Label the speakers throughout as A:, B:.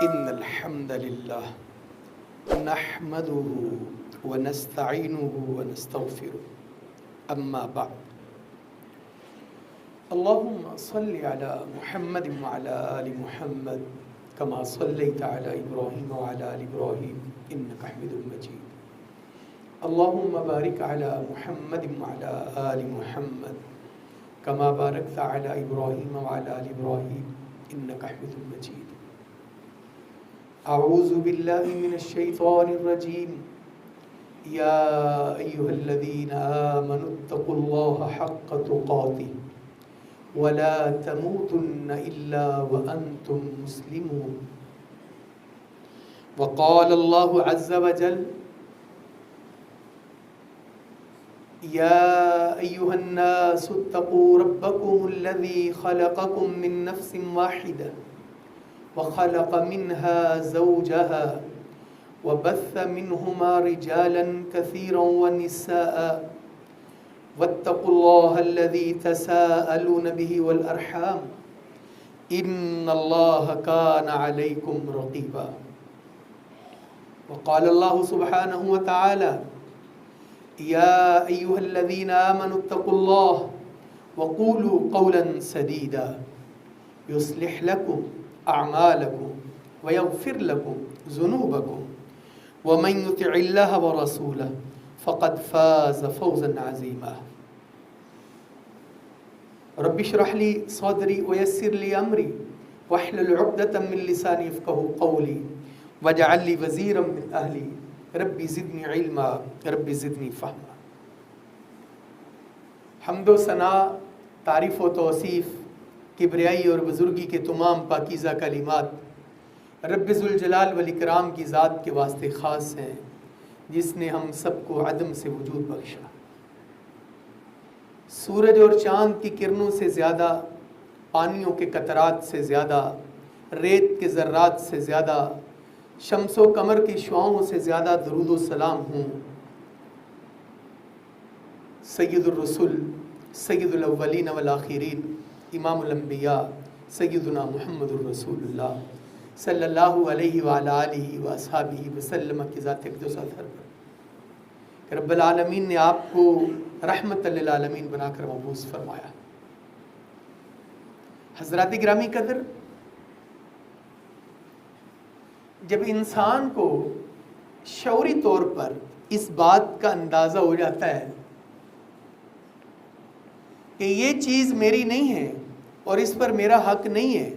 A: إن الحمد لله نحمده ونستعينه ونستغفره أما بعد اللهم صل على محمد وعلى آل محمد كما صليت على إبراهيم وعلى آل إبراهيم إنك حميد مجيد اللهم بارك على محمد وعلى آل محمد كما باركت على إبراهيم وعلى آل إبراهيم إنك حميد مجيد أعوذ بالله من الشيطان الرجيم يا أيها الذين آمنوا اتقوا الله حق تقاته ولا تموتن إلا وأنتم مسلمون وقال الله عز وجل يا أيها الناس اتقوا ربكم الذي خلقكم من نفس واحدة وخلق منها زوجها وبث منهما رجالا كثيرا ونساء واتقوا الله الذي تساءلون به والأرحام إن الله كان عليكم رقيبا وقال الله سبحانه وتعالى يا أيها الذين آمنوا اتقوا الله وقولوا قولا سديدا يصلح لكم أعمالكم ويغفر لكم ذنوبكم ومن يطع الله ورسوله فقد فاز فوزا عظيما رب اشرح لي صدري ويسر لي أمري واحلل عقدة من لساني يفقهوا قولي واجعل لي وزيرا من أهلي ربی زدنی علما ربی زدنی فہما۔ حمد و ثنا، تعریف و توصیف، کبریائی اور بزرگی کے تمام پاکیزہ کلمات رب ذوالجلال والاکرام کی ذات کے واسطے خاص ہیں جس نے ہم سب کو عدم سے وجود بخشا۔ سورج اور چاند کی کرنوں سے زیادہ، پانیوں کے قطرات سے زیادہ، ریت کے ذرات سے زیادہ، شمس و قمر کی شعاؤں سے زیادہ درود و سلام ہوں سید الرسول، سید الاولین والآخرین، امام الانبیاء، سیدنا محمد الرسول اللہ صلی اللہ علیہ وعلی آلہ واصحابہ وسلم کی ذات اقدس اطہر پر کہ رب العالمین نے آپ کو رحمت للعالمین بنا کر مبعوث فرمایا۔ حضرات گرامی قدر، جب انسان کو شعوری طور پر اس بات کا اندازہ ہو جاتا ہے کہ یہ چیز میری نہیں ہے اور اس پر میرا حق نہیں ہے،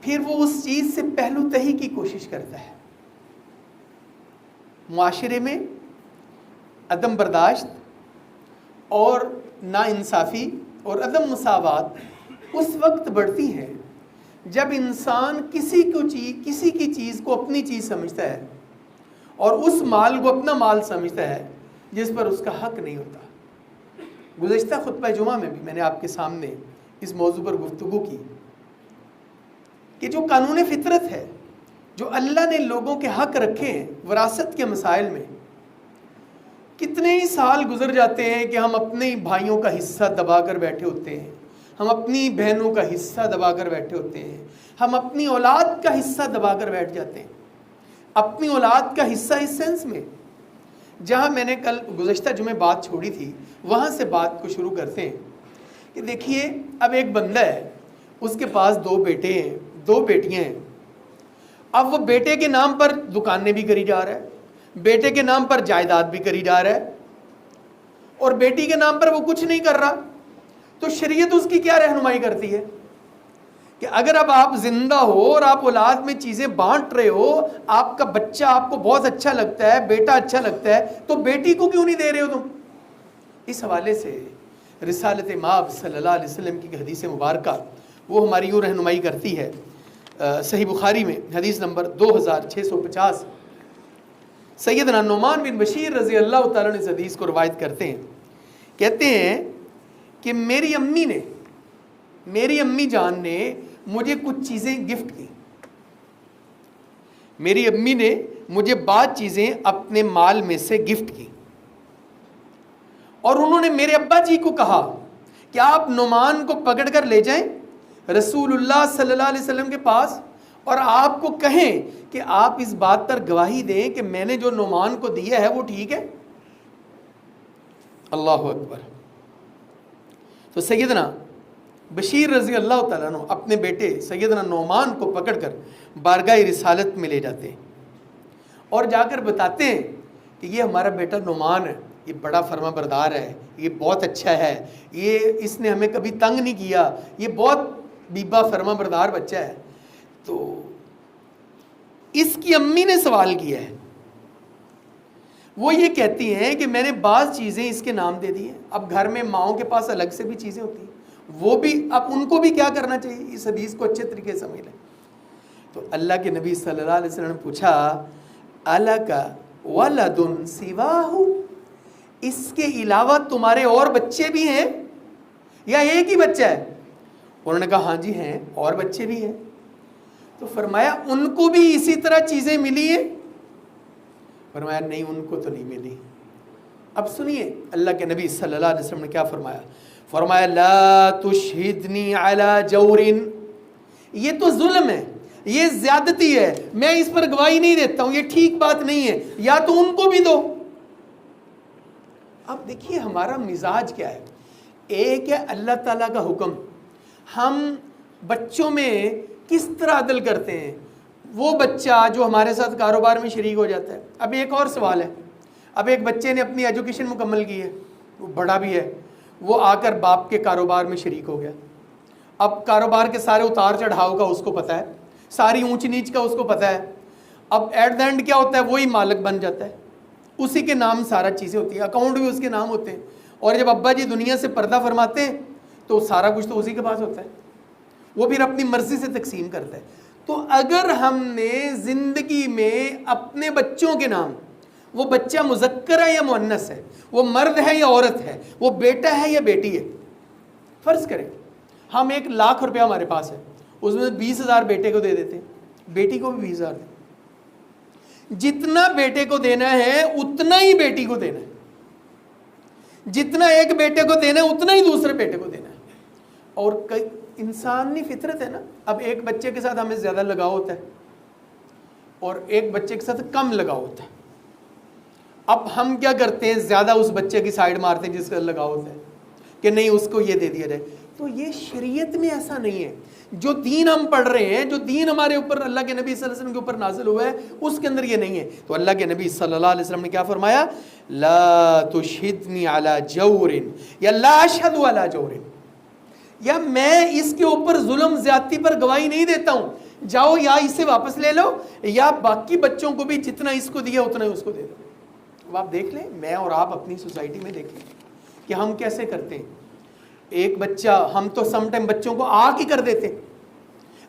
A: پھر وہ اس چیز سے پہلو تہی کی کوشش کرتا ہے۔ معاشرے میں عدم برداشت اور ناانصافی اور عدم مساوات اس وقت بڑھتی ہیں جب انسان کسی کی چیز کو اپنی چیز سمجھتا ہے اور اس مال کو اپنا مال سمجھتا ہے جس پر اس کا حق نہیں ہوتا۔ گزشتہ خطبہ جمعہ میں بھی میں نے آپ کے سامنے اس موضوع پر گفتگو کی کہ جو قانون فطرت ہے، جو اللہ نے لوگوں کے حق رکھے ہیں وراثت کے مسائل میں، کتنے ہی سال گزر جاتے ہیں کہ ہم اپنے بھائیوں کا حصہ دبا کر بیٹھے ہوتے ہیں، ہم اپنی بہنوں کا حصہ دبا کر بیٹھے ہوتے ہیں، ہم اپنی اولاد کا حصہ دبا کر بیٹھ جاتے ہیں۔ اپنی اولاد کا حصہ اس سینس میں، جہاں میں نے کل گزشتہ جمعے بات چھوڑی تھی وہاں سے بات کو شروع کرتے ہیں کہ دیکھیے، اب ایک بندہ ہے، اس کے پاس 2 بیٹے ہیں، 2 بیٹیاں ہیں۔ اب وہ بیٹے کے نام پر دکانیں بھی کری جا رہا ہے، بیٹے کے نام پر جائیداد بھی کری جا رہا ہے، اور بیٹی کے نام پر وہ کچھ نہیں کر رہا۔ تو شریعت اس کی کیا رہنمائی کرتی ہے کہ اگر اب آپ زندہ ہو اور آپ اولاد میں چیزیں بانٹ رہے ہو، آپ کا بچہ آپ کو بہت اچھا لگتا ہے، بیٹا اچھا لگتا ہے، تو بیٹی کو کیوں نہیں دے رہے ہو تم؟ اس حوالے سے رسالت مآب صلی اللہ علیہ وسلم کی حدیث مبارکہ وہ ہماری یوں رہنمائی کرتی ہے۔ صحیح بخاری میں حدیث نمبر 2650 سیدنا نعمان بن بشیر رضی اللہ تعالیٰ نے اس حدیث کو روایت کرتے ہیں، کہتے ہیں کہ میری امی جان نے مجھے کچھ چیزیں گفٹ کی، میری امی نے مجھے بعض چیزیں اپنے مال میں سے گفٹ کی، اور انہوں نے میرے ابا جی کو کہا کہ آپ نعمان کو پکڑ کر لے جائیں، رسول اللہ صلی اللہ علیہ وسلم کے پاس اور آپ کو کہیں کہ آپ اس بات پر گواہی دیں کہ میں نے جو نعمان کو دیا ہے وہ ٹھیک ہے؟ اللہ اکبر۔ تو سیدنا بشیر رضی اللہ تعالیٰ عنہ اپنے بیٹے سیدنا نعمان کو پکڑ کر بارگاہ رسالت میں لے جاتے ہیں اور جا کر بتاتے ہیں کہ یہ ہمارا بیٹا نعمان ہے، یہ بڑا فرما بردار ہے، یہ بہت اچھا ہے، یہ اس نے ہمیں کبھی تنگ نہیں کیا، یہ بہت بیبا فرما بردار بچہ ہے۔ تو اس کی امی نے سوال کیا ہے، وہ یہ کہتی ہیں کہ میں نے بعض چیزیں اس کے نام دے دی ہیں۔ اب گھر میں ماؤں کے پاس الگ سے بھی چیزیں ہوتی ہیں، وہ بھی اب ان کو بھی کیا کرنا چاہیے، اس حدیث کو اچھے طریقے سے سمجھ لیں۔ تو اللہ کے نبی صلی اللہ علیہ وسلم نے پوچھا الک ولد سواہ، اس کے علاوہ تمہارے اور بچے بھی ہیں یا ایک ہی بچہ ہے؟ انہوں نے کہا ہاں جی ہیں، اور بچے بھی ہیں۔ تو فرمایا ان کو بھی اسی طرح چیزیں ملی ہیں؟ فرمایا نہیں، ان کو تو نہیں ملی۔ اب سنیے اللہ کے نبی صلی اللہ علیہ وسلم نے کیا فرمایا، فرمایا لا تشہدنی علی جور، یہ تو ظلم ہے، یہ زیادتی ہے، میں اس پر گواہی نہیں دیتا ہوں، یہ ٹھیک بات نہیں ہے، یا تو ان کو بھی دو۔ اب دیکھیے ہمارا مزاج کیا ہے، ایک ہے اللہ تعالیٰ کا حکم، ہم بچوں میں کس طرح عدل کرتے ہیں، وہ بچہ جو ہمارے ساتھ کاروبار میں شریک ہو جاتا ہے۔ اب ایک اور سوال ہے، اب ایک بچے نے اپنی ایجوکیشن مکمل کی ہے، وہ بڑا بھی ہے، وہ آ کر باپ کے کاروبار میں شریک ہو گیا۔ اب کاروبار کے سارے اتار چڑھاؤ کا اس کو پتہ ہے، ساری اونچ نیچ کا اس کو پتہ ہے۔ اب ایٹ دا اینڈ کیا ہوتا ہے، وہی مالک بن جاتا ہے، اسی کے نام سارا چیزیں ہوتی ہیں، اکاؤنٹ بھی اس کے نام ہوتے ہیں، اور جب ابا جی دنیا سے پردہ فرماتے ہیں تو سارا کچھ تو اسی کے پاس ہوتا ہے، وہ پھر اپنی مرضی سے تقسیم کرتا ہے۔ تو اگر ہم نے زندگی میں اپنے بچوں کے نام، وہ بچہ مذکر ہے یا مؤنث ہے، وہ مرد ہے یا عورت ہے، وہ بیٹا ہے یا بیٹی ہے، فرض کریں ہم 1,00,000 روپیہ ہمارے پاس ہے، اس میں 20,000 بیٹے کو دے دیتے ہیں، بیٹی کو بھی 20,000 دیں، جتنا بیٹے کو دینا ہے اتنا ہی بیٹی کو دینا ہے، جتنا ایک بیٹے کو دینا ہے اتنا ہی دوسرے بیٹے کو دینا ہے۔ اور انسانی فطرت ہے نا، اب ایک بچے کے ساتھ ہمیں زیادہ لگاؤ ہوتا ہے اور ایک بچے کے ساتھ کم لگاؤ ہوتا ہے۔ اب ہم کیا کرتے ہیں، زیادہ اس بچے کی سائیڈ مارتے ہیں جس کا لگاؤ ہوتا ہے کہ نہیں اس کو یہ دے دیا جائے۔ تو یہ شریعت میں ایسا نہیں ہے، جو دین ہم پڑھ رہے ہیں، جو دین ہمارے اوپر اللہ کے نبی صلی اللہ علیہ وسلم کے اوپر نازل ہوا ہے، اس کے اندر یہ نہیں ہے۔ تو اللہ کے نبی صلی اللہ علیہ وسلم نے کیا فرمایا، لا تشہدنی علی جور یا لا اشہد علی جور، یا میں اس کے اوپر ظلم زیادتی پر گواہی نہیں دیتا ہوں، جاؤ یا اسے واپس لے لو یا باقی بچوں کو بھی جتنا اس کو دیا اتنا ہی اس کو دے دو۔ اب آپ دیکھ لیں، میں اور آپ اپنی سوسائٹی میں دیکھیں کہ ہم کیسے کرتے ہیں۔ ایک بچہ، ہم تو سم ٹائم بچوں کو آگ ہی کر دیتے،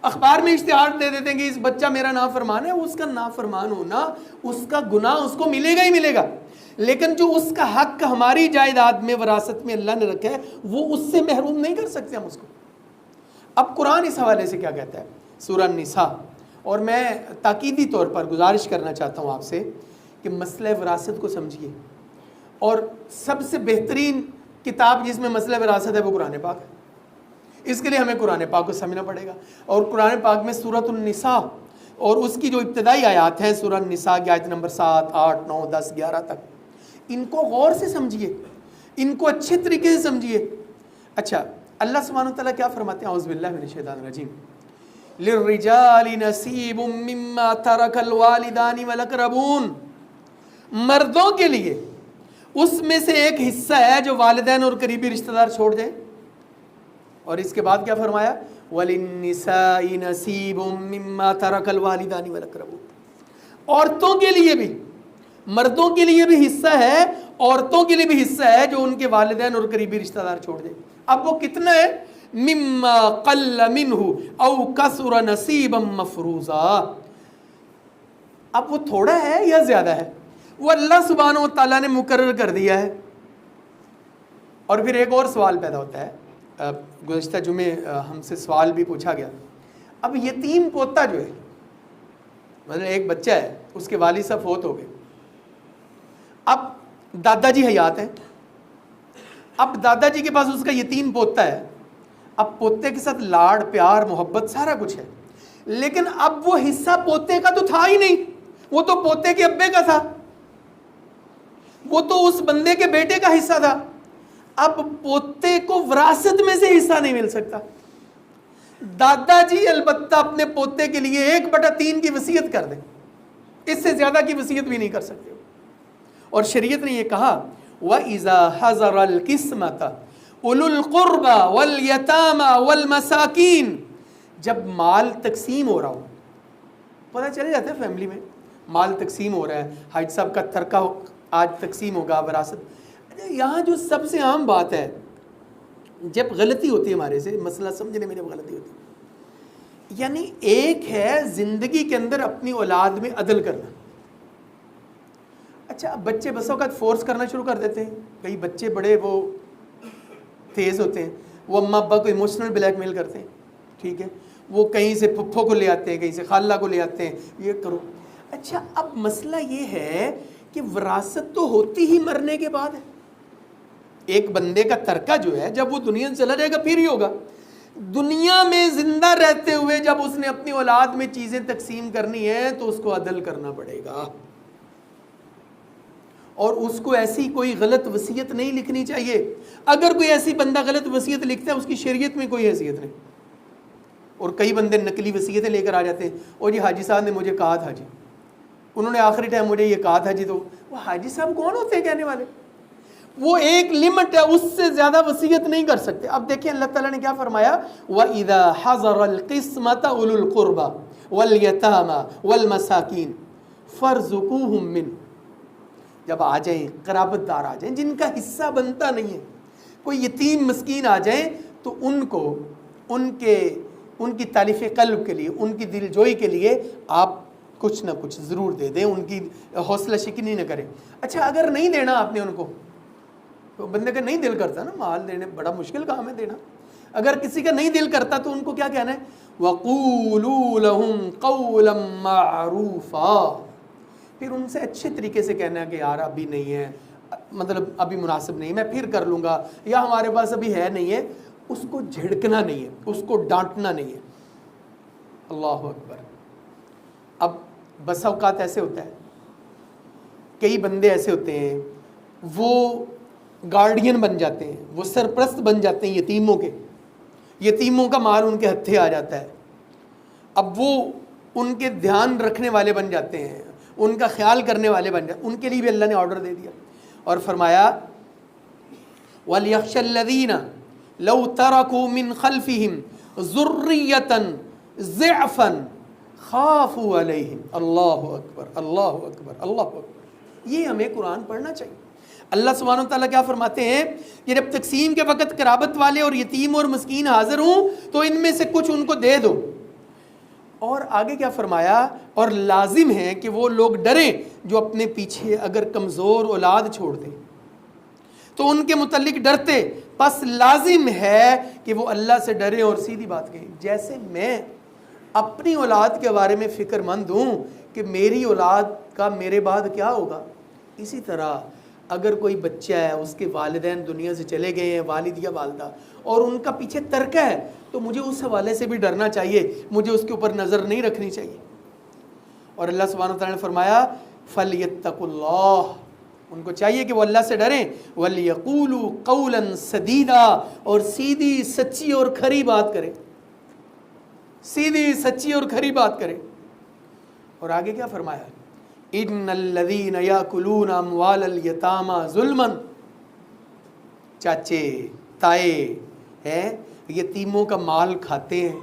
A: اخبار میں اشتہار دے دیتے ہیں کہ اس بچہ میرا نافرمان ہے، اس کا نافرمان ہونا، اس کا گناہ اس کو ملے گا ہی ملے گا، لیکن جو اس کا حق ہماری جائیداد میں وراثت میں اللہ نے رکھا ہے وہ اس سے محروم نہیں کر سکتے ہم اس کو۔ اب قرآن اس حوالے سے کیا کہتا ہے، سورہ النساء، اور میں تاکیدی طور پر گزارش کرنا چاہتا ہوں آپ سے کہ مسئلہ وراثت کو سمجھیے، اور سب سے بہترین کتاب جس میں مسئلہ وراثت ہے وہ قرآن پاک ہے، اس کے لیے ہمیں قرآن پاک کو سمجھنا پڑے گا۔ اور قرآن پاک میں سورۃ النساء اور اس کی جو ابتدائی آیات ہیں، سورہ النساء کی آیت نمبر 7، 8، 9، 10، 11 تک، ان کو غور سے سمجھیے، ان کو اچھے طریقے سے سمجھیے۔ اچھا، اللہ سبحانہ وتعالیٰ کیا فرماتے ہیں، اعوذ باللہ من الشیطان الرجیم، للرجال نصیب مما ترک الوالدان والاقربون، مردوں کے لیے اس میں سے ایک حصہ ہے جو والدین اور قریبی رشتہ دار چھوڑ جائیں، اور اس کے بعد کیا فرمایا، وللنساء نصیب مما ترک الوالدان والاقربون، عورتوں کے لیے بھی، مردوں کے لیے بھی حصہ ہے، عورتوں کے لیے بھی حصہ ہے جو ان کے والدین اور قریبی رشتہ دار چھوڑ دیں۔ اب وہ کتنا ہے، مما قل منہ او کثر نصیبا مفروضا، اب وہ تھوڑا ہے یا زیادہ ہے، وہ اللہ سبحانہ و تعالیٰ نے مقرر کر دیا ہے۔ اور پھر ایک اور سوال پیدا ہوتا ہے، گزشتہ جمعے ہم سے سوال بھی پوچھا گیا، اب یتیم پوتا جو ہے، مطلب ایک بچہ ہے، اس کے والد صاحب فوت ہو گئے، اب دادا جی حیات ہیں، اب دادا جی کے پاس اس کا یتیم پوتا ہے، اب پوتے کے ساتھ لاڑ پیار محبت سارا کچھ ہے، لیکن اب وہ حصہ پوتے کا تو تھا ہی نہیں، وہ تو پوتے کے ابے کا تھا، وہ تو اس بندے کے بیٹے کا حصہ تھا. اب پوتے کو وراثت میں سے حصہ نہیں مل سکتا. دادا جی البتہ اپنے پوتے کے لیے 1/3 کی وصیت کر دیں، اس سے زیادہ کی وصیت بھی نہیں کر سکتے. اور شریعت نے یہ کہا وَإِذَا حَضَرَ الْقِسْمَةَ أُولُو الْقُرْبَى وَالْيَتَامَى وَالْمَسَاكِينَ، جب مال تقسیم ہو رہا ہو، پتہ چل جاتا ہے فیملی میں مال تقسیم ہو رہا ہے، حاج صاحب کا ترکہ آج تقسیم ہوگا وراثت. یہاں جو سب سے عام بات ہے، جب غلطی ہوتی ہے ہمارے سے، مسئلہ سمجھنے میں جب غلطی ہوتی ہے، یعنی ایک ہے زندگی کے اندر اپنی اولاد میں عدل کرنا. اچھا اب بچے بس اوقات فورس کرنا شروع کر دیتے ہیں، کئی بچے بڑے وہ تیز ہوتے ہیں، وہ اماں ابا کو ایموشنل بلیک میل کرتے ہیں، ٹھیک ہے، وہ کہیں سے پھپھو کو لے آتے ہیں، کہیں سے خالہ کو لے آتے ہیں، یہ کرو. اچھا اب مسئلہ یہ ہے کہ وراثت تو ہوتی ہی مرنے کے بعد ہے. ایک بندے کا ترکہ جو ہے جب وہ دنیا سے چلا جائے گا پھر ہی ہوگا. دنیا میں زندہ رہتے ہوئے جب اس نے اپنی اولاد میں چیزیں تقسیم کرنی ہے تو اس کو عدل کرنا پڑے گا، اور اس کو ایسی کوئی غلط وصیت نہیں لکھنی چاہیے. اگر کوئی ایسی بندہ غلط وصیت لکھتا ہے اس کی شریعت میں کوئی حیثیت نہیں. اور کئی بندے نقلی وصیتیں لے کر آ جاتے ہیں، اور جی حاجی صاحب نے مجھے کہا تھا، جی انہوں نے آخری ٹائم مجھے یہ کہا تھا. جی تو وہ حاجی صاحب کون ہوتے ہیں کہنے والے؟ وہ ایک لمٹ ہے، اس سے زیادہ وصیت نہیں کر سکتے. اب دیکھیں اللہ تعالیٰ نے کیا فرمایا، وَإِذَا حَضَرَ الْقِسْمَةَ أُولُو الْقُرْبَى وَالْيَتَامَى وَالْمَسَاكِينَ فَارْزُقُوهُم مِّنْهُ، جب آ جائیں قرابت دار آ جائیں جن کا حصہ بنتا نہیں ہے، کوئی یتیم مسکین آ جائیں تو ان کو ان کی تالیف قلب کے لیے، ان کی دل جوئی کے لیے آپ کچھ نہ کچھ ضرور دے دیں، ان کی حوصلہ شکنی نہ کریں. اچھا اگر نہیں دینا آپ نے ان کو، تو بندے کا نہیں دل کرتا نا مال دینے، بڑا مشکل کام ہے دینا. اگر کسی کا نہیں دل کرتا تو ان کو کیا کہنا ہے، وَقُولُوا لَهُمْ قَوْلًا مَّعْرُوفًا، پھر ان سے اچھے طریقے سے کہنا ہے کہ یار ابھی نہیں ہے، مطلب ابھی مناسب نہیں، میں پھر کر لوں گا، یا ہمارے پاس ابھی ہے نہیں ہے. اس کو جھڑکنا نہیں ہے، اس کو ڈانٹنا نہیں ہے. اللہ اکبر. اب بس اوقات ایسے ہوتا ہے، کئی بندے ایسے ہوتے ہیں وہ گارڈین بن جاتے ہیں، وہ سرپرست بن جاتے ہیں یتیموں کے، یتیموں کا مال ان کے ہتھے آ جاتا ہے. اب وہ ان کے دھیان رکھنے والے بن جاتے ہیں، ان کا خیال کرنے والے بن جاتے ہیں. ان کے لیے بھی اللہ نے آرڈر دے دیا اور فرمایا وَلْيَخْشَ الَّذِينَ لَوْ تَرَكُوا مِنْ خَلْفِهِمْ ذُرِّيَّةً ضِعْفًا خَافُوا عَلَيْهِمْ. اللہ اکبر اللہ اکبر اللہ اکبر. یہ ہمیں قرآن پڑھنا چاہیے. اللہ سبحانہ وتعالیٰ کیا فرماتے ہیں کہ جب تقسیم کے وقت قرابت والے اور یتیم اور مسکین حاضر ہوں تو ان میں سے کچھ ان کو دے دو. اور آگے کیا فرمایا، اور لازم ہے کہ وہ لوگ ڈریں جو اپنے پیچھے اگر کمزور اولاد چھوڑ دیں تو ان کے متعلق ڈرتے، پس لازم ہے کہ وہ اللہ سے ڈریں اور سیدھی بات کہیں. جیسے میں اپنی اولاد کے بارے میں فکر مند ہوں کہ میری اولاد کا میرے بعد کیا ہوگا، اسی طرح اگر کوئی بچہ ہے اس کے والدین دنیا سے چلے گئے ہیں، والد یا والدہ، اور ان کا پیچھے ترکہ ہے، تو مجھے اس حوالے سے بھی ڈرنا چاہیے، مجھے اس کے اوپر نظر نہیں رکھنی چاہیے. اور اللہ سبحانہ وتعالیٰ نے فرمایا فَلْيَتَّقُوا اللَّهَ، ان کو چاہیے کہ وہ اللہ سے ڈریں، وَلْيَقُولُوا قَوْلًا سَدِيدًا، اور سیدھی سچی اور کھری بات کریں، سیدھی سچی اور کھری بات کریں. اور آگے کیا فرمایا، ان الذین یاکلون اموال الیتامی ظلما، چاچے تائے ہیں یتیموں کا مال کھاتے ہیں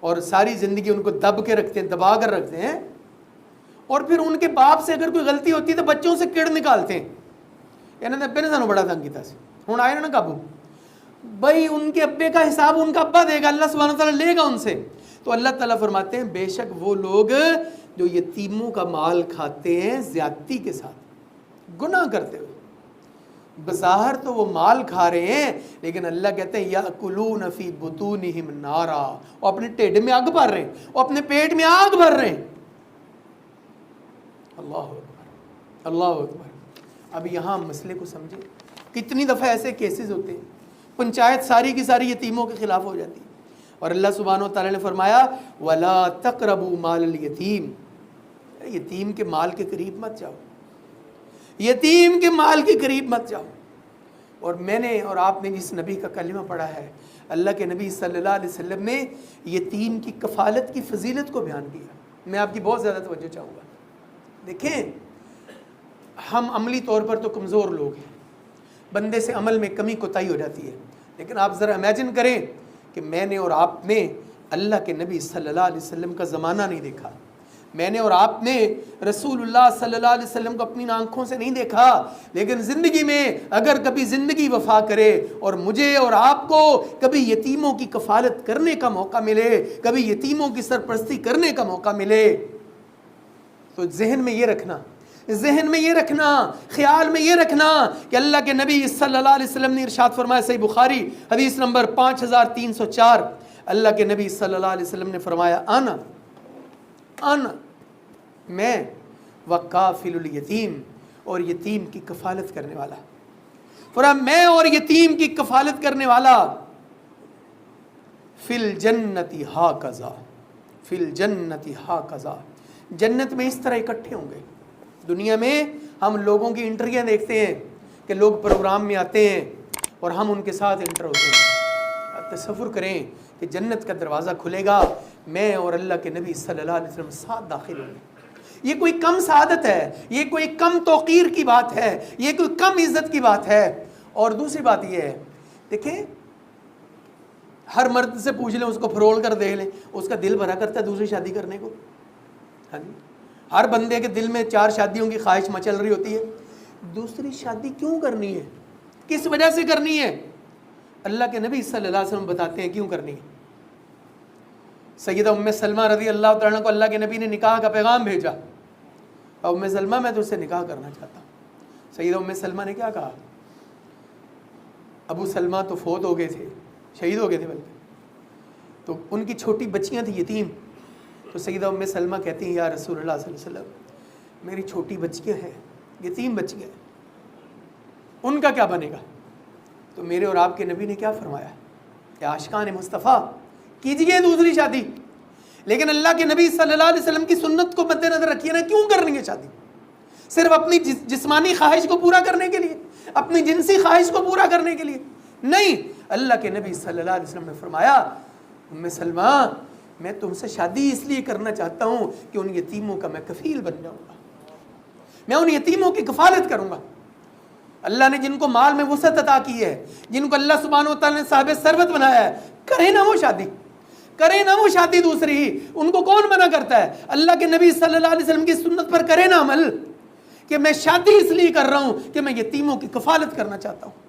A: اور ساری زندگی ان کو دب کے رکھتے ہیں، دبا کر رکھتے ہیں، اور پھر ان کے باپ سے اگر کوئی غلطی ہوتی ہے تو بچوں سے کڑ نکالتے ہیں. یعنی ابے نے سانو بڑا تنگ کیتا سی، ہوں آئے نا قابو، بھائی ان کے ابے کا حساب ان کا ابا دے گا، اللہ سبحانہ وتعالیٰ لے گا ان سے. تو اللہ تعالیٰ فرماتے ہیں بے شک وہ لوگ جو یتیموں کا مال کھاتے ہیں زیادتی کے ساتھ، گناہ کرتے ہوئے، بظاہر تو وہ مال کھا رہے ہیں لیکن اللہ کہتے ہیں یاکلون فی بطونہم نارا، وہ اپنے ٹھڈ میں آگ بھر رہے ہیں، وہ اپنے پیٹ میں آگ بھر رہے ہیں. اللہ اکبر اللہ اکبر. اب یہاں مسئلے کو سمجھیں. کتنی دفعہ ایسے کیسز ہوتے ہیں پنچایت ساری کی ساری یتیموں کے خلاف ہو جاتی ہے۔ اور اللہ سبحانہ و تعالیٰ نے فرمایا وَلَا تَقْرَبُوا مَالَ الْيَتِيمِ، یتیم کے مال کے قریب مت جاؤ، یتیم کے مال کے قریب مت جاؤ۔ اور میں نے اور آپ نے جس نبی کا کلمہ پڑھا ہے، اللہ کے نبی صلی اللہ علیہ وسلم نے یتیم کی کفالت کی فضیلت کو بیان کیا۔ میں آپ کی بہت زیادہ توجہ چاہوں گا۔ دیکھیں، ہم عملی طور پر تو کمزور لوگ ہیں، بندے سے عمل میں کمی کوتاہی ہو جاتی ہے، لیکن آپ ذرا امیجن کریں کہ میں نے اور آپ نے اللہ کے نبی صلی اللہ علیہ وسلم کا زمانہ نہیں دیکھا، میں نے اور آپ نے رسول اللہ صلی اللہ علیہ وسلم کو اپنی آنکھوں سے نہیں دیکھا، لیکن زندگی میں اگر کبھی زندگی وفا کرے اور مجھے اور آپ کو کبھی یتیموں کی کفالت کرنے کا موقع ملے، کبھی یتیموں کی سرپرستی کرنے کا موقع ملے، تو ذہن میں یہ رکھنا، خیال میں یہ رکھنا کہ اللہ کے نبی صلی اللہ علیہ وسلم نے ارشاد فرمایا، صحیح بخاری حدیث نمبر 5304، اللہ کے نبی صلی اللہ علیہ وسلم نے فرمایا انا میں وکافل الیتیم، اور یتیم کی کفالت کرنے والا، فرمایا میں اور یتیم کی کفالت کرنے والا، فی الجنت ہاکذا، فی الجنت ہاکذا، جنت میں اس طرح اکٹھے ہوں گے۔ دنیا میں ہم لوگوں کی انٹریاں دیکھتے ہیں کہ لوگ پروگرام میں آتے ہیں اور ہم ان کے ساتھ انٹر ہوتے ہیں۔ تصور کریں کہ جنت کا دروازہ کھلے گا، میں اور اللہ کے نبی صلی اللہ علیہ وسلم ساتھ داخل ہوں گے۔ یہ کوئی کم سعادت ہے، یہ کوئی کم توقیر کی بات ہے، یہ کوئی کم عزت کی بات ہے۔ اور دوسری بات یہ ہے، دیکھیں ہر مرد سے پوچھ لیں، اس کو فرول کر دیکھ لیں، اس کا دل بھرا کرتا ہے دوسری شادی کرنے کو؟ ہاں جی، ہر بندے کے دل میں 4 شادیوں کی خواہش مچل رہی ہوتی ہے۔ دوسری شادی کیوں کرنی ہے؟ کس وجہ سے کرنی ہے؟ اللہ کے نبی صلی اللہ علیہ وسلم بتاتے ہیں کیوں کرنی ہے۔ سیدہ ام سلمہ رضی اللہ تعالیٰ کو اللہ کے نبی نے نکاح کا پیغام بھیجا، اور ام سلمہ میں تو اس سے نکاح کرنا چاہتا ہوں۔ سیدہ ام سلمہ نے کیا کہا؟ ابو سلمہ تو فوت ہو گئے تھے، شہید ہو گئے تھے بلکہ، تو ان کی چھوٹی بچیاں تھیں یتیم۔ تو سیدہ ام سلمہ کہتی ہیں یا رسول اللہ صلی اللہ علیہ وسلم، میری چھوٹی بچیاں ہیں، یتیم بچیاں ہیں، ان کا کیا بنے گا؟ تو میرے اور آپ کے نبی نے کیا فرمایا کہ عاشقان مصطفیٰ کیجئے دوسری شادی۔ لیکن اللہ کے نبی صلی اللہ علیہ وسلم کی سنت کو مد نظر رکھیے نا، کیوں کرنی ہے شادی؟ صرف اپنی جسمانی خواہش کو پورا کرنے کے لیے، اپنی جنسی خواہش کو پورا کرنے کے لیے نہیں۔ اللہ کے نبی صلی اللہ علیہ وسلم نے فرمایا ام سلمہ میں تم سے شادی اس لیے کرنا چاہتا ہوں کہ ان یتیموں کا میں کفیل بن جاؤں گا، میں ان یتیموں کی کفالت کروں گا۔ اللہ نے جن کو مال میں وسعت عطا کی ہے، جن کو اللہ سبحانہ و تعالیٰ نے صاحب ثروت بنایا ہے، کریں نا وہ شادی، کریں نا وہ شادی دوسری ہی۔ ان کو کون منع کرتا ہے؟ اللہ کے نبی صلی اللہ علیہ وسلم کی سنت پر کریں نا عمل، کہ میں شادی اس لیے کر رہا ہوں کہ میں یتیموں کی کفالت کرنا چاہتا ہوں۔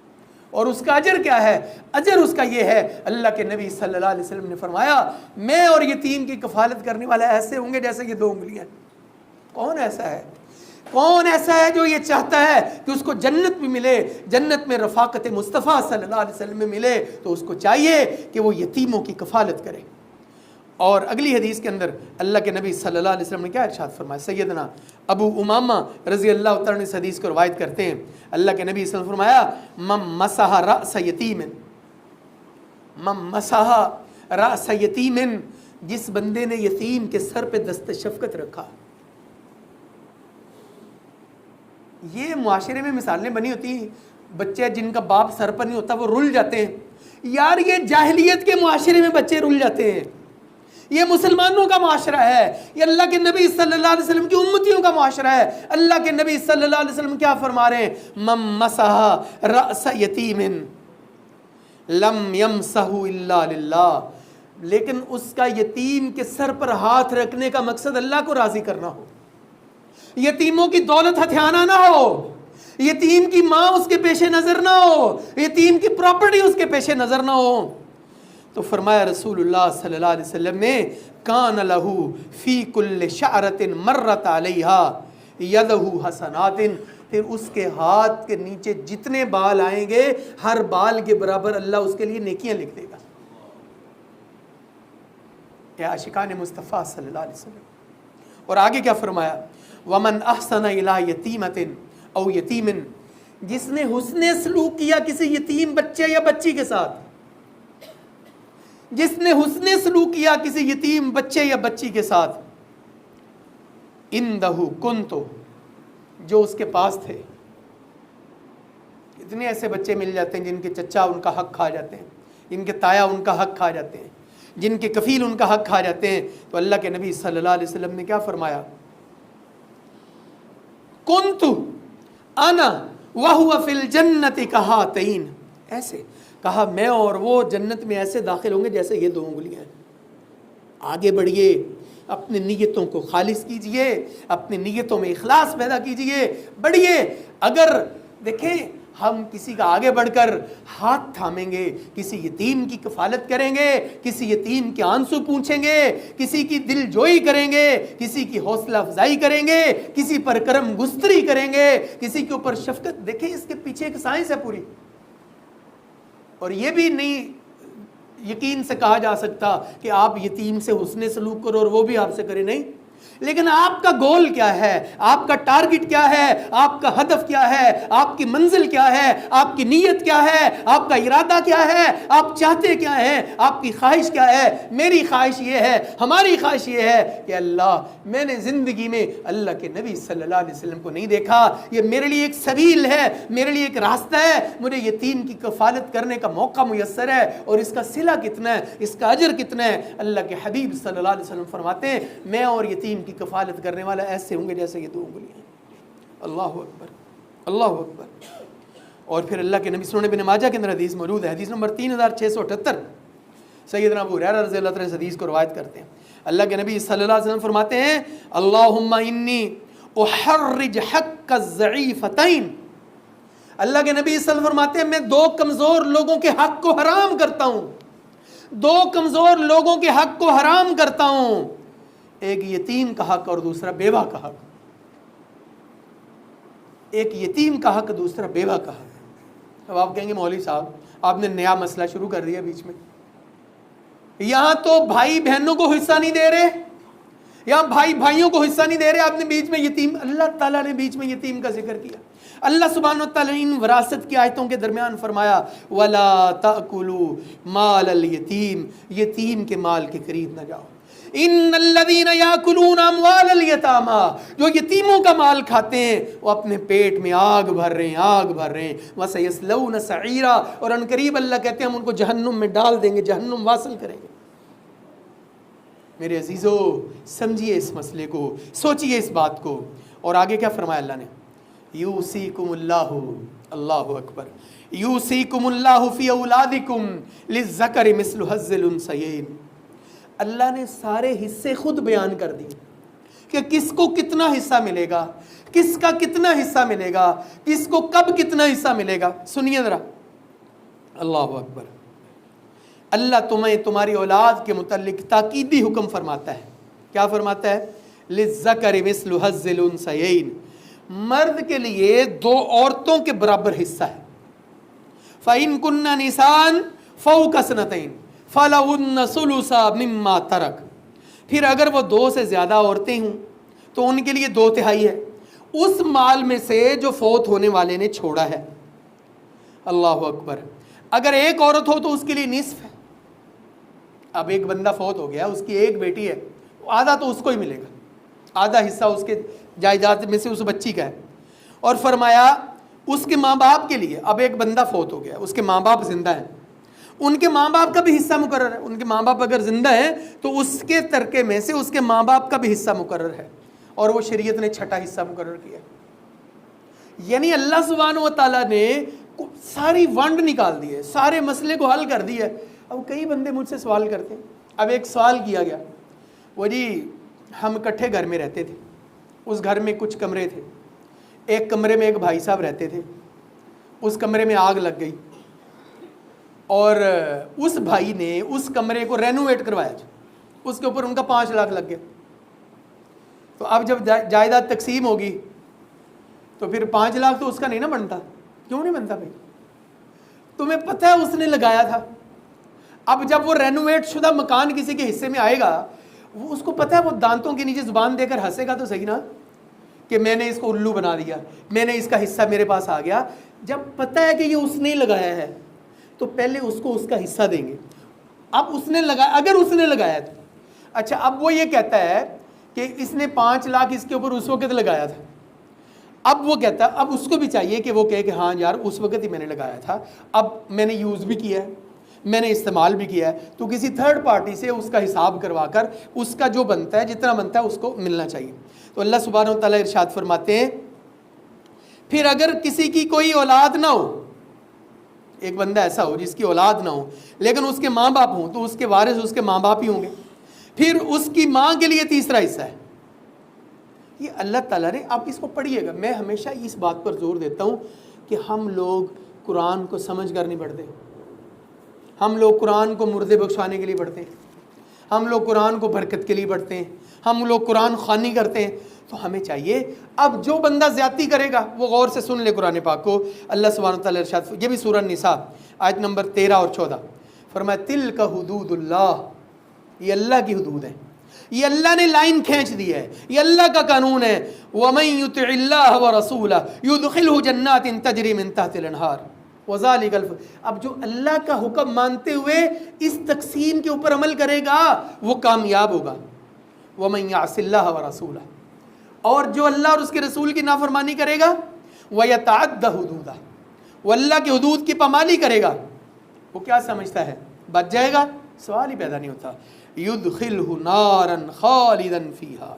A: اور اس کا اجر کیا ہے؟ اجر اس کا یہ ہے، اللہ کے نبی صلی اللہ علیہ وسلم نے فرمایا میں اور یتیم کی کفالت کرنے والے ایسے ہوں گے جیسے یہ 2 انگلیاں۔ کون ایسا ہے؟ کون ایسا ہے جو یہ چاہتا ہے کہ اس کو جنت بھی ملے، جنت میں رفاقت مصطفیٰ صلی اللہ علیہ وسلم میں ملے؟ تو اس کو چاہیے کہ وہ یتیموں کی کفالت کرے۔ اور اگلی حدیث کے اندر اللہ کے نبی صلی اللہ علیہ وسلم نے کیا ارشاد فرمایا؟ سیدنا ابو امامہ رضی اللہ تعالیٰ اس حدیث کو روایت کرتے ہیں، اللہ کے نبی صلی اللہ علیہ وسلم فرمایا من مسح رأس یتیم، من مسح رأس یتیم، جس بندے نے یتیم کے سر پہ دست شفقت رکھا۔ یہ معاشرے میں مثالیں بنی ہوتی ہیں، بچے جن کا باپ سر پر نہیں ہوتا وہ رل جاتے ہیں۔ یار یہ جاہلیت کے معاشرے میں بچے رل جاتے ہیں، یہ مسلمانوں کا معاشرہ ہے، یہ اللہ کے نبی صلی اللہ علیہ وسلم کی امتیوں کا معاشرہ ہے۔ اللہ کے نبی صلی اللہ علیہ وسلم کیا فرما رہے ہیں؟ من مسح رأس یتیم لم یمسہ الا للہ، لیکن اس کا یتیم کے سر پر ہاتھ رکھنے کا مقصد اللہ کو راضی کرنا ہو، یتیموں کی دولت ہتھیانا نہ ہو، یتیم کی ماں اس کے پیش نظر نہ ہو، یتیم کی پراپرٹی اس کے پیش نظر نہ ہو۔ تو فرمایا رسول اللہ صلی اللہ علیہ وسلم نے کان لہ فی کل شعرۃ مرت علیہا یدہ حسنات، پھر اس کے ہاتھ کے نیچے جتنے بال آئیں گے ہر بال کے برابر اللہ اس کے لیے نیکیاں لکھ دے گا۔ اے عاشقان مصطفیٰ صلی اللہ علیہ وسلم۔ اور آگے کیا فرمایا؟ ومن احسن الی یتیمۃ او یتیم، جس نے حسن سلوک کیا کسی یتیم بچے یا بچی کے ساتھ، جس نے حسن سلوک کیا کسی یتیم بچے یا بچی کے ساتھ، اندہ کنتو، جو اس کے پاس تھے. اتنے ایسے بچے مل جاتے ہیں جن کے چچا ان کا حق کھا جاتے ہیں، جن کے تایا ان کا حق کھا جاتے ہیں، جن کے کفیل ان کا حق کھا جاتے ہیں. تو اللہ کے نبی صلی اللہ علیہ وسلم نے کیا فرمایا؟ کنت انا وہو فی الجنت کہاتین، ایسے کہا میں اور وہ جنت میں ایسے داخل ہوں گے جیسے یہ 2 انگلیاں ہیں. آگے بڑھیے، اپنی نیتوں کو خالص کیجئے، اپنی نیتوں میں اخلاص پیدا کیجئے، بڑھیے. اگر دیکھیں ہم کسی کا آگے بڑھ کر ہاتھ تھامیں گے، کسی یتیم کی کفالت کریں گے، کسی یتیم کے آنسو پوچھیں گے، کسی کی دل جوئی کریں گے، کسی کی حوصلہ افزائی کریں گے، کسی پر کرم گستری کریں گے، کسی کے اوپر شفقت، دیکھیں اس کے پیچھے ایک سائنس ہے پوری. اور یہ بھی نہیں یقین سے کہا جا سکتا کہ آپ یتیم سے حسن سلوک کرو اور وہ بھی آپ سے کرے، نہیں. لیکن آپ کا گول کیا ہے، آپ کا ٹارگٹ کیا ہے، آپ کا ہدف کیا ہے، آپ کی منزل کیا ہے، آپ کی نیت کیا ہے، آپ کا ارادہ کیا ہے، آپ چاہتے کیا ہیں، آپ کی خواہش کیا ہے. میری خواہش یہ ہے، ہماری خواہش یہ ہے کہ اللہ، میں نے زندگی میں اللہ کے نبی صلی اللہ علیہ وسلم کو نہیں دیکھا، یہ میرے لیے ایک سبیل ہے، میرے لیے ایک راستہ ہے، مجھے یتیم کی کفالت کرنے کا موقع میسر ہے، اور اس کا صلہ کتنا ہے، اس کا اجر کتنا ہے. اللہ کے حبیب صلی اللہ علیہ وسلم فرماتے ہیں میں اور یتیم کی کفالت کرنے والا ایسے ہوں گے جیسے یہ 2 انگلیاں. اللہ اکبر، اللہ اکبر. اور پھر اللہ کے نبی سنن ابن ماجہ کے اندر حدیث موجود ہے، حدیث نمبر 3678. سیدنا ابو ہریرہ رضی اللہ عنہ اس حدیث کو روایت کرتے ہیں. اللہ کے نبی صلی اللہ علیہ وسلم فرماتے ہیں اللہم انی احرج حق الضعیفتین. اللہ کے نبی صلی اللہ علیہ وسلم فرماتے ہیں میں 2 کمزور لوگوں کے حق کو حرام کرتا ہوں، 2 کمزور لوگوں کے حق کو حرام کرتا ہوں، ایک یتیم کا حق اور دوسرا بیوہ کا حق. ایک یتیم کا حق، دوسرا بیوہ کا حق. اب آپ کہیں گے مولوی صاحب آپ نے نیا مسئلہ شروع کر دیا بیچ میں، یہاں تو بھائی بہنوں کو حصہ نہیں دے رہے، یہاں بھائی بھائیوں کو حصہ نہیں دے رہے، آپ نے بیچ میں یتیم، اللہ تعالیٰ نے بیچ میں یتیم کا ذکر کیا. اللہ سبحانہ وتعالیٰ نے ان وراثت کی آیتوں کے درمیان فرمایا وَلَا تَأْكُلُوا مَالَ الْيَتِيمِ، یتیم کے مال کے قریب نہ جاؤ. ان الذین یاکلون اموال الیتامی، جو یتیموں کا مال کھاتے ہیں وہ اپنے پیٹ میں آگ بھر رہے ہیں، آگ بھر رہے ہیں. وَسَيَصْلَوْنَ سَعِيرًا، اور ان قریب اللہ کہتے ہیں ہم ان کو جہنم میں ڈال دیں گے، جہنم واصل کریں گے. میرے عزیزو سمجھیے اس مسئلے کو، سوچئے اس بات کو. اور آگے کیا فرمایا اللہ نے؟ یوصیکم اللہ، اللہ اکبر، یوصیکم اللہ فی اولادکم للذکر مثل حظ الانثیین. اللہ نے سارے حصے خود بیان کر دی کہ کس کو کتنا حصہ ملے گا، کس کا کتنا حصہ ملے گا، کس کو کب کتنا حصہ ملے گا. سنیے ذرا، اللہ اکبر. اللہ تمہیں تمہاری اولاد کے متعلق تاکیدی حکم فرماتا ہے. کیا فرماتا ہے؟ للذکر مثل حظ الانثیین، مرد کے لیے 2 عورتوں کے برابر حصہ ہے. فَإِن كُنَّ نِسَاءً فَوْقَ اثْنَتَيْنِ فَلَهُنَّ ثُلُثَا مِمَّا تَرَكَ. پھر اگر وہ 2 سے زیادہ عورتیں ہوں تو ان کے لیے 2/3 ہے اس مال میں سے جو فوت ہونے والے نے چھوڑا ہے. اللہ اکبر. اگر ایک عورت ہو تو اس کے لیے نصف ہے. اب ایک بندہ فوت ہو گیا، اس کی ایک بیٹی ہے، آدھا تو اس کو ہی ملے گا، آدھا حصہ اس کے جائیداد میں سے اس بچی کا ہے. اور فرمایا اس کے ماں باپ کے لیے، اب ایک بندہ فوت ہو گیا، اس کے ماں باپ زندہ ہیں، ان کے ماں باپ کا بھی حصہ مقرر ہے. ان کے ماں باپ اگر زندہ ہیں تو اس کے ترکے میں سے اس کے ماں باپ کا بھی حصہ مقرر ہے، اور وہ شریعت نے 6ٹھا حصہ مقرر کیا. یعنی اللہ سبحانہ و تعالیٰ نے ساری ونڈ نکال دی ہے، سارے مسئلے کو حل کر دی ہے. اب کئی بندے مجھ سے سوال کرتے ہیں. اب ایک سوال کیا گیا، وہ جی ہم اکٹھے گھر میں رہتے تھے، اس گھر میں کچھ کمرے تھے، ایک کمرے میں ایک بھائی صاحب رہتے تھے، اس کمرے میں آگ لگ گئی اور اس بھائی نے اس کمرے کو رینوویٹ کروایا، اس کے اوپر ان کا 5 لاکھ لگ گیا. تو اب جب جائیداد تقسیم ہوگی تو پھر 5 لاکھ تو اس کا نہیں نا بنتا. کیوں نہیں بنتا بھائی؟ تمہیں پتہ ہے اس نے لگایا تھا. اب جب وہ رینوویٹ شدہ مکان کسی کے حصے میں آئے گا، وہ اس کو پتہ ہے وہ دانتوں کے نیچے زبان دے کر ہنسے گا تو صحیح نا، کہ میں نے اس کو الو بنا دیا, میں نے اس کا حصہ میرے پاس آ گیا. جب پتہ ہے کہ یہ اس نے لگایا ہے تو پہلے اس کو اس کا حصہ دیں گے. اب اس نے لگایا, اگر اس نے لگایا تو اچھا, اب وہ یہ کہتا ہے کہ اس نے 5 لاکھ اس کے اوپر اس وقت لگایا تھا. اب وہ کہتا ہے, اب اس کو بھی چاہیے کہ وہ کہے کہ ہاں یار اس وقت ہی میں نے لگایا تھا, اب میں نے یوز بھی کیا ہے, میں نے استعمال بھی کیا ہے, تو کسی تھرڈ پارٹی سے اس کا حساب کروا کر اس کا جو بنتا ہے, جتنا بنتا ہے اس کو ملنا چاہیے. تو اللہ سبحانہ و تعالیٰ ارشاد فرماتے ہیں پھر اگر کسی کی کوئی اولاد نہ ہو, ایک بندہ ایسا ہو جس کی اولاد نہ ہو لیکن اس کے ماں باپ ہوں, تو اس کے وارث اس کے ماں باپ ہی ہوں گے. پھر اس کی ماں کے لیے تیسرا حصہ ہے. یہ اللہ تعالیٰ نے, آپ اس کو پڑھیے گا, میں ہمیشہ اس بات پر زور دیتا ہوں کہ ہم لوگ قرآن کو سمجھ کر نہیں پڑھتے. ہم لوگ قرآن کو مردے بخشانے کے لیے پڑھتے ہیں, ہم لوگ قرآن کو برکت کے لیے پڑھتے ہیں, ہم لوگ قرآن خوانی کرتے ہیں. تو ہمیں چاہیے, اب جو بندہ زیادتی کرے گا وہ غور سے سن لے قرآن پاک کو. اللہ سبحانہ وتعالی ارشاد, یہ بھی سورہ نساء آیت نمبر 13 اور 14, فرمایا تلک حدود اللہ, یہ اللہ کی حدود ہے, یہ اللہ نے لائن کھینچ دی ہے, یہ اللہ کا قانون ہے. وَمَن يُطِعِ اللَّهَ وَرَسُولَهُ يُدْخِلْهُ جَنَّاتٍ تَجْرِي مِن تَحْتِهَا الْأَنْهَارُ وَذَلِكَ الْفَوْزُ. اب جو اللہ کا حکم مانتے ہوئے اس تقسیم کے اوپر عمل کرے گا وہ کامیاب ہوگا. وَمَن يَعْصِ اللَّهَ وَرَسُولَهُ, اور جو اللہ اور اس کے رسول کی نافرمانی کرے گا, وَيَتَعَدَّ حُدُودَهُ, وہ اللہ کی حدود کی پامالی کرے گا, وہ کیا سمجھتا ہے بچ جائے گا؟ سوال ہی پیدا نہیں ہوتا. يُدْخِلْهُ نَارًا خَالِدًا فِيهَا,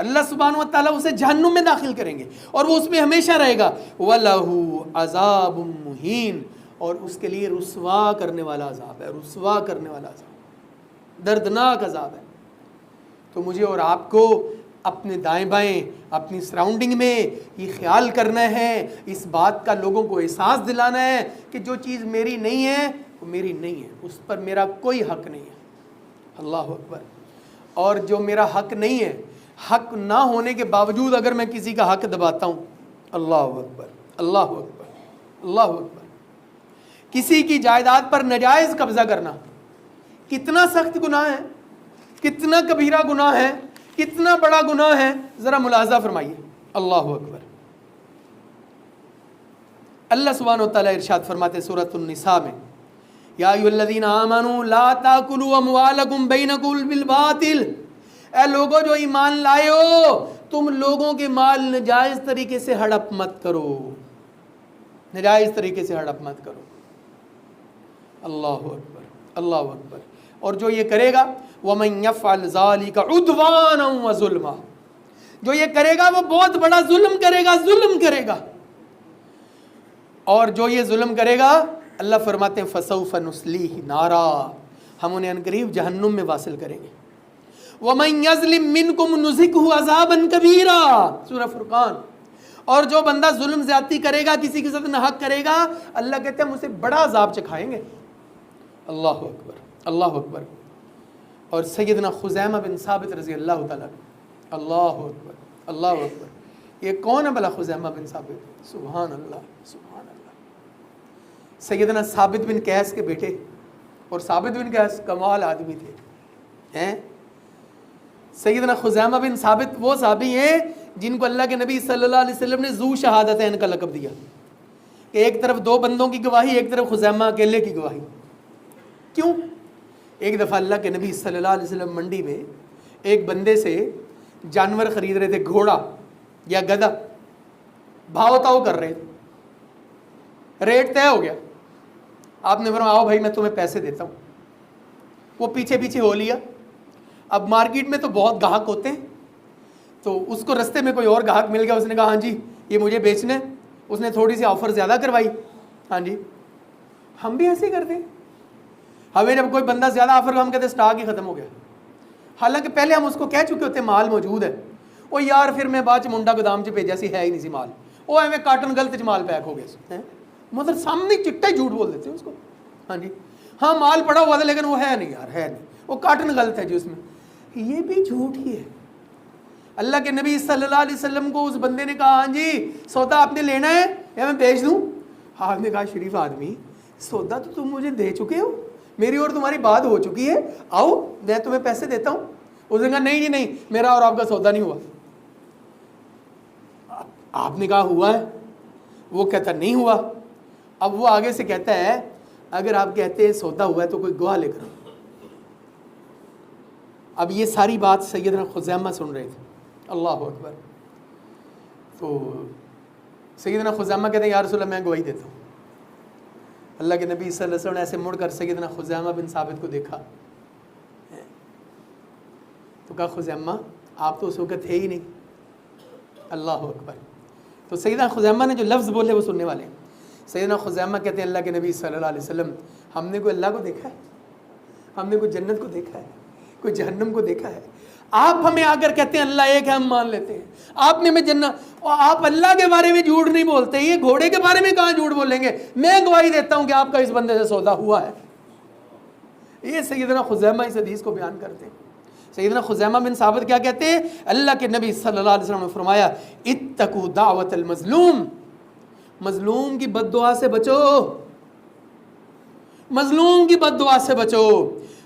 A: اللہ سبحانہ و تعالیٰ اسے جہنم میں داخل کریں گے اور وہ اس میں ہمیشہ رہے گا. وَلَهُ عَذَابٌ مُّهِينٌ, اور اس کے لیے رسوا کرنے والا عذاب ہے, رسوا کرنے والا عذاب, دردناک عذاب ہے. تو مجھے اور آپ کو اپنے دائیں بائیں اپنی سراؤنڈنگ میں یہ خیال کرنا ہے, اس بات کا لوگوں کو احساس دلانا ہے کہ جو چیز میری نہیں ہے وہ میری نہیں ہے, اس پر میرا کوئی حق نہیں ہے. اللہ اکبر. اور جو میرا حق نہیں ہے, حق نہ ہونے کے باوجود اگر میں کسی کا حق دباتا ہوں, اللہ اکبر, اللہ اکبر, اللہ اکبر. کسی کی جائیداد پر ناجائز قبضہ کرنا کتنا سخت گناہ ہے, کتنا کبیرہ گناہ ہے, کتنا بڑا گناہ ہے, ذرا ملاحظہ فرمائیے. اللہ اکبر. اللہ سبحانہ و تعالیٰ ارشاد فرماتے سورۃ النساء میں, یا ایھا الذین آمنوا لا تاکلوا اموالکم بینکم بالباطل, اے لوگو جو ایمان لائے ہو, تم لوگوں کے مال ناجائز طریقے سے ہڑپ مت کرو, ناجائز طریقے سے ہڑپ مت کرو. اللہ اکبر, اللہ اکبر. اور جو یہ کرے گا, وَمَن يَفْعَلْ ذَلِكَ عُدْوَانًا وَظُلْمًا, جو یہ کرے گا وہ بہت بڑا ظلم کرے گا, ظلم کرے گا. اور جو یہ ظلم کرے گا, اللہ فرماتے ہیں فَسَوْفَ نُصْلِيهِ نَارًا, ہم انہیں عنقریب جہنم میں واصل کریں گے. وَمَن يَظْلِم مِّنكُمْ نُذِقْهُ عَذَابًا كَبِيرًا, سورہ فرقان. اور جو بندہ ظلم زیادتی کرے گا, کسی کے ساتھ ناحق کرے گا, اللہ کہتے ہیں ہم اسے بڑا عذاب چکھائیں گے. اللہ اکبر, اللہ اکبر. اور سیدنا خزیمہ بن ثابت رضی اللہ تعالیٰ, اللہ اکبر, اللہ اکبر. یہ کون ہے بھلا خزیمہ بن ثابت؟ سبحان اللہ, سبحان اللہ. سیدنا ثابت بن قیس کے بیٹے, اور ثابت بن قیس کمال آدمی تھے. سیدنا خزیمہ بن ثابت وہ صحابی ہیں جن کو اللہ کے نبی صلی اللہ علیہ وسلم نے ذو شہادتین کا لقب دیا, کہ ایک طرف 2 بندوں کی گواہی, ایک طرف خزیمہ اکیلے کی گواہی. کیوں؟ ایک دفعہ اللہ کے نبی صلی اللہ علیہ وسلم منڈی میں ایک بندے سے جانور خرید رہے تھے, گھوڑا یا گدھا, بھاؤ تاؤ کر رہے تھے, ریٹ طے ہو گیا. آپ نے فرمایا آؤ بھائی میں تمہیں پیسے دیتا ہوں. وہ پیچھے پیچھے ہو لیا. اب مارکیٹ میں تو بہت گاہک ہوتے ہیں, تو اس کو رستے میں کوئی اور گاہک مل گیا, اس نے کہا ہاں جی یہ مجھے بیچنا ہے. اس نے تھوڑی سی آفر زیادہ کروائی. ہاں جی, ہم بھی ایسے ہی کرتے ہیں. ہمیں جب کوئی بندہ زیادہ آفر کا, ہم کہتے ہیں سٹاک ہی ختم ہو گیا, حالانکہ پہلے ہم اس کو کہہ چکے ہوتے ہیں مال موجود ہے. وہ یار پھر میں بعد منڈا گودام چ بھیجا سی, ہے ہی نہیں سی مال, وہ ایویں کاٹن غلط چ مال پیک ہو گیا. مطلب سامنے چٹا ہی جھوٹ بول دیتے ہیں اس کو. ہاں جی, ہاں مال پڑا ہوا تھا لیکن وہ ہے نہیں یار, ہے نہیں, وہ کاٹن غلط ہے جو اس میں. یہ بھی جھوٹ ہی ہے. اللہ کے نبی صلی اللہ علیہ وسلم کو اس بندے نے کہا ہاں جی سودا آپ نے لینا ہے یا میں بیچ دوں؟ آپ نے کہا شریف آدمی, سودا تو تم مجھے دے چکے ہو, میری اور تمہاری بات ہو چکی ہے, آؤ میں تمہیں پیسے دیتا ہوں. اس نے کہا نہیں جی نہیں, میرا اور آپ کا سودا نہیں ہوا. آپ نے کہا ہوا ہے، وہ کہتا نہیں ہوا. اب وہ آگے سے کہتا ہے اگر آپ کہتے ہیں سودا ہوا ہے تو کوئی گواہ لے کر. اب یہ ساری بات سیدنا خزیمہ سن رہے تھے. اللہ اکبر. تو سیدنا خزیمہ کہتے ہیں یا رسول اللہ میں گواہی دیتا ہوں. اللہ کے نبی صلی اللہ علیہ وسلم نے ایسے مڑ کر سیدنا خزیمہ بن ثابت کو دیکھا تو کہا خزیمہ آپ تو اس وقت تھے ہی نہیں. اللہ اکبر. تو سیدنا خزیمہ نے جو لفظ بولے وہ سننے والے ہیں. سیدنا خزیمہ کہتے ہیں اللہ کے نبی صلی اللہ علیہ وسلم ہم نے کوئی اللہ کو دیکھا ہے، ہم نے کوئی جنت کو دیکھا ہے، کوئی جہنم کو دیکھا ہے؟ آپ ہمیں آ کر کہتے ہیں اللہ ایک ہے، ہم مان لیتے ہیں. آپ نے ہمیں جنت، اور آپ اللہ کے بارے میں جھوٹ نہیں بولتے. یہ گھوڑے کے بارے میں کہاں جھوٹ بولیں گے؟ میں گواہی دیتا ہوں کہ آپ کا اس بندے سے سودا ہوا ہے. یہ سیدنا خزیمہ اس حدیث کو بیان کرتے ہیں. سیدنا خزیمہ بن ثابت کیا کہتے ہیں؟ اللہ کے نبی صلی اللہ علیہ وسلم نے فرمایا اتقوا دعوت المظلوم، مظلوم کی بد دعا سے بچو، مظلوم کی بد دعا سے بچو.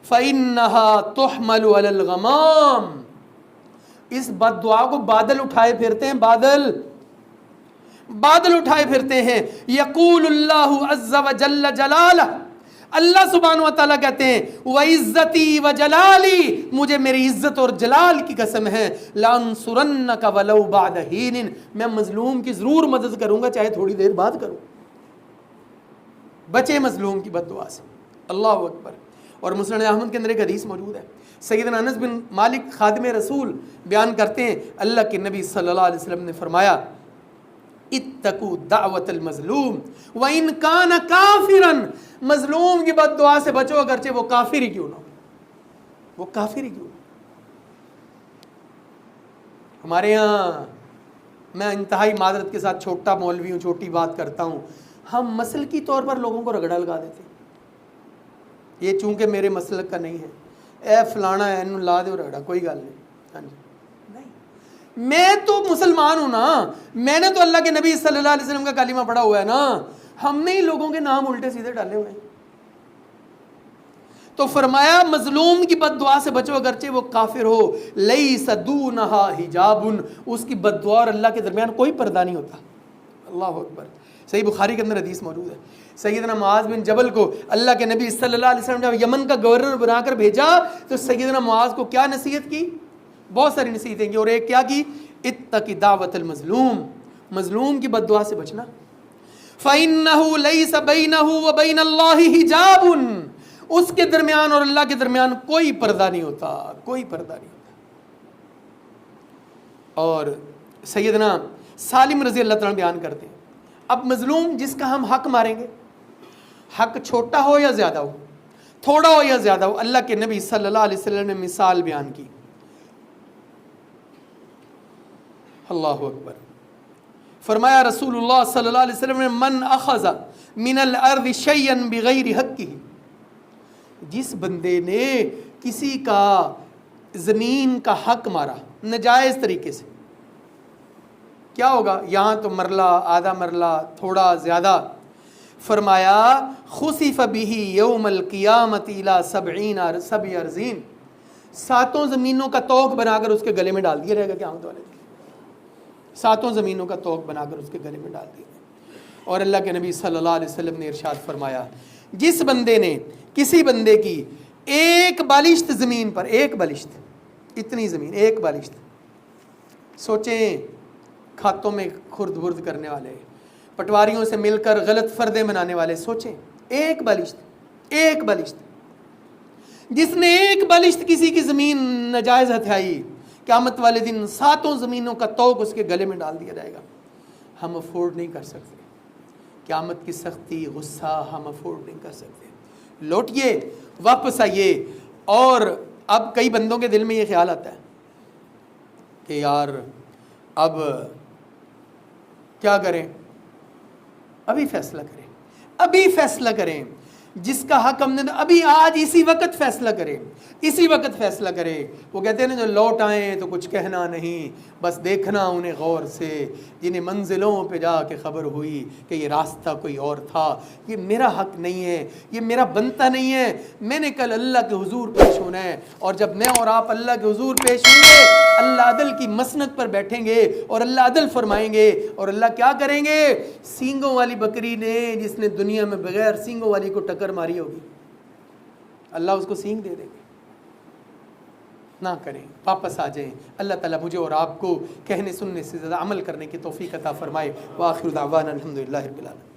A: فَإِنَّهَا تُحْمَلُ عَلَى الْغَمَامِ، اس بد دعا کو بادل اٹھائے پھرتے ہیں، بادل اٹھائے پھرتے ہیں. یقول اللہ عز وجل جلالہ، اللہ سبحانہ و تعالیٰ کہتے ہیں وَعِزَّتِي وَجَلَالِي، مجھے میری عزت اور جلال کی قسم ہے، لَأَنصُرَنَّكَ وَلَوْ بَعْدَ حِينٍ، میں مظلوم کی ضرور مدد کروں گا چاہے تھوڑی دیر بعد کروں. بچے مظلوم کی بد دعا سے. اللہ اکبر. اور مسند احمد کے اندر ایک حدیث موجود ہے، سیدنا انس بن مالک خادم رسول بیان کرتے ہیں اللہ کے نبی صلی اللہ علیہ وسلم نے فرمایا اتقوا دعوت المظلوم وَإِن كَانَ كَافِرًا، مظلوم کی بد دعا سے بچو اگرچہ وہ کافر ہی کیوں نہ ہو، وہ کافر ہی کیوں نہ ہو. ہمارے یہاں، میں انتہائی معذرت کے ساتھ چھوٹا مولوی ہوں، چھوٹی بات کرتا ہوں، ہم مسلکی طور پر لوگوں کو رگڑا لگا دیتے ہیں. یہ چونکہ میرے مسلک کا نہیں ہے، اے فلانا ہے انہوں لا دے اور رگڑا، کوئی گل نہیں. ہاں جی، نہیں، میں تو مسلمان ہوں نا، میں نے تو اللہ کے نبی صلی اللہ علیہ وسلم کا کلمہ پڑھا ہوا ہے نا، ہم نے ہی لوگوں کے نام الٹے سیدھے ڈالے ہوئے ہیں. تو فرمایا مظلوم کی بد دعا سے بچو اگرچہ وہ کافر ہو. لیس دونہا حجاب، اس کی بد دعا اور اللہ کے درمیان کوئی پردہ نہیں ہوتا. اللہ اکبر. صحیح بخاری کے اندر حدیث موجود ہے، سیدنا معاذ بن جبل کو اللہ کے نبی صلی اللہ علیہ وسلم نے یمن کا گورنر بنا کر بھیجا تو سیدنا معاذ کو کیا نصیحت کی؟ بہت ساری نصیحتیں کی، اور ایک کیا کی؟ اتق دعوت المظلوم، مظلوم کی بد دعا سے بچنا. فَإِنَّهُ لَيْسَ بَيْنَهُ وَبَيْنَ اللَّهِ حِجَابٌ، اس کے درمیان اور اللہ کے درمیان کوئی پردہ نہیں ہوتا، کوئی پردہ نہیں ہوتا. اور سیدنا سالم رضی اللہ تعالیٰ بیان کرتے ہیں اب مظلوم جس کا ہم حق ماریں گے، حق چھوٹا ہو یا زیادہ ہو، تھوڑا ہو یا زیادہ ہو، اللہ کے نبی صلی اللہ علیہ وسلم نے مثال بیان کی. اللہ اکبر. فرمایا رسول اللہ صلی اللہ علیہ وسلم نے من اخذ من الارض شیئا بغیر حقہ، جس بندے نے کسی کا زمین کا حق مارا ناجائز طریقے سے، کیا ہوگا؟ یہاں تو مرلہ، آدھا مرلہ، تھوڑا زیادہ. فرمایا خسف بہ یوم القیامت الی 70 ارضین، 7 زمینوں کا توق بنا کر اس کے گلے میں ڈال دیا رہے گا قیامت والے دن. 7 زمینوں کا توق بنا کر اس کے گلے میں ڈال دیا. اور اللہ کے نبی صلی اللہ علیہ وسلم نے ارشاد فرمایا جس بندے نے کسی بندے کی ایک بالشت زمین پر، ایک بالشت، اتنی زمین، ایک بالشت، سوچیں کھاتوں میں خرد برد کرنے والے، پٹواریوں سے مل کر غلط فردے بنانے والے، سوچیں ایک بالشت، ایک بالشت، جس نے ایک بالشت کسی کی زمین ناجائز ہتھیائی، قیامت والے دن 7 زمینوں کا توق اس کے گلے میں ڈال دیا جائے گا. ہم افورڈ نہیں کر سکتے قیامت کی سختی، غصہ ہم افورڈ نہیں کر سکتے. لوٹیے، واپس آئیے. اور اب کئی بندوں کے دل میں یہ خیال آتا ہے کہ یار اب کیا کریں، ابھی فیصلہ کریں، ابھی فیصلہ کریں. جس کا حق ہم نے ابھی آج اسی وقت فیصلہ کرے، اسی وقت فیصلہ کرے۔ وہ کہتے ہیں نا جو لوٹ آئیں تو کچھ کہنا نہیں، بس دیکھنا انہیں غور سے، جنہیں منزلوں پہ جا کے خبر ہوئی کہ یہ راستہ کوئی اور تھا، یہ میرا حق نہیں ہے، یہ میرا بنتا نہیں ہے، میں نے کل اللہ کے حضور پیش ہونا ہے۔ اور جب میں اور آپ اللہ کے حضور پیش ہوں گے، اللہ عدل کی مسند پر بیٹھیں گے اور اللہ عدل فرمائیں گے، اور اللہ کیا کریں گے؟ سینگوں والی بکری نے جس نے دنیا میں بغیر سینگوں والی کو ٹکر ماری ہوگی، اللہ اس کو سینگ دے دے گے۔ نہ کریں، واپس آ جائیں۔ اللہ تعالیٰ مجھے اور آپ کو کہنے سننے سے زیادہ عمل کرنے کی توفیق عطا فرمائے۔ وآخر دعوانا الحمدللہ رب العالمین۔